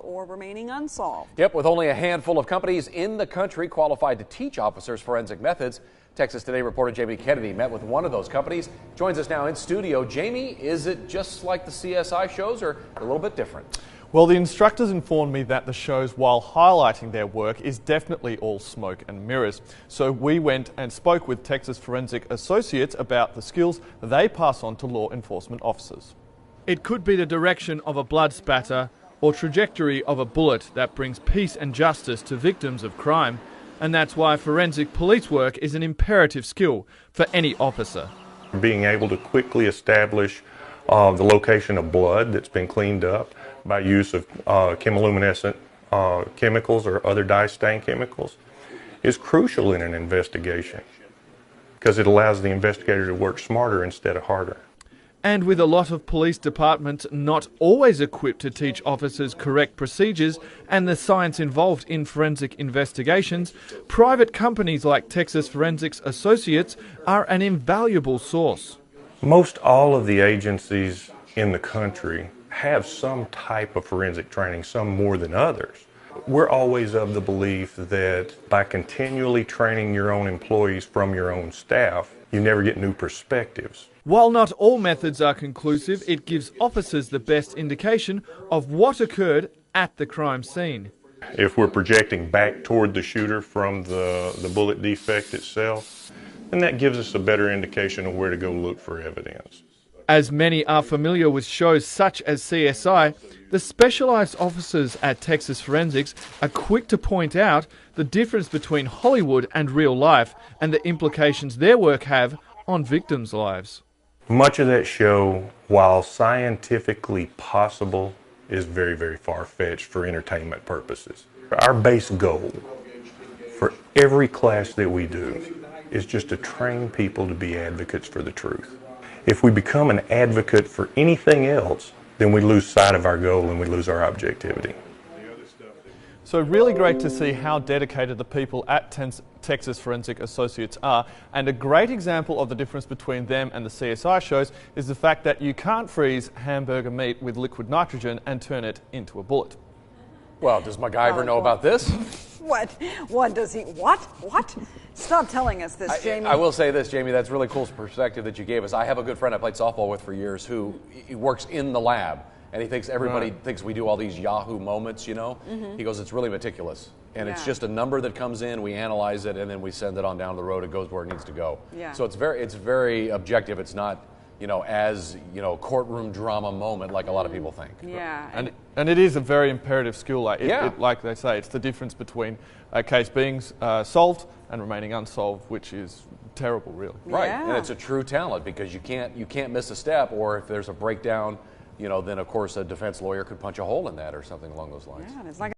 or remaining unsolved. Yep, with only a handful of companies in the country qualified to teach officers forensic methods. Texas Today reporter Jamie Kennedy met with one of those companies. Joins us now in studio. Jamie, is it just like the CSI shows or a little bit different? Well, the instructors informed me that the shows, while highlighting their work, is definitely all smoke and mirrors. So we went and spoke with Texas Forensic Associates about the skills they pass on to law enforcement officers. It could be the direction of a blood spatter or trajectory of a bullet that brings peace and justice to victims of crime. And that's why forensic police work is an imperative skill for any officer. Being able to quickly establish the location of blood that's been cleaned up by use of chemiluminescent chemicals or other dye stain chemicals is crucial in an investigation because it allows the investigator to work smarter instead of harder. And with a lot of police departments not always equipped to teach officers correct procedures and the science involved in forensic investigations, private companies like Texas Forensic Associates are an invaluable source. Most all of the agencies in the country have some type of forensic training, some more than others. We're always of the belief that by continually training your own employees from your own staff, you never get new perspectives. While not all methods are conclusive, it gives officers the best indication of what occurred at the crime scene. If we're projecting back toward the shooter from the bullet defect itself, then that gives us a better indication of where to go look for evidence. As many are familiar with shows such as CSI, the specialised officers at Texas Forensics are quick to point out the difference between Hollywood and real life and the implications their work have on victims' lives. Much of that show, while scientifically possible, is very, very far-fetched for entertainment purposes. Our base goal for every class that we do is just to train people to be advocates for the truth. If we become an advocate for anything else, then we lose sight of our goal and we lose our objectivity. So really great to see how dedicated the people at Texas Forensic Associates are, and a great example of the difference between them and the CSI shows is the fact that you can't freeze hamburger meat with liquid nitrogen and turn it into a bullet. Well, does MacGyver know about this? What? What does he? What? Stop telling us this, Jamie. I will say this, Jamie, that's really cool perspective that you gave us. I have a good friend I played softball with for years who he works in the lab, and he thinks everybody thinks we do all these Yahoo moments, you know? He goes, it's really meticulous. And it's just a number that comes in, we analyze it, and then we send it on down the road. It goes where it needs to go. Yeah. So it's very objective. It's not, as, courtroom drama moment like a lot of people think. Yeah. And it is a very imperative skill. Like they say, it's the difference between a case being solved and remaining unsolved, which is terrible, really. Right, Yeah. and it's a true talent because you can't miss a step, or if there's a breakdown, then of course a defense lawyer could punch a hole in that or something along those lines. Yeah, it's like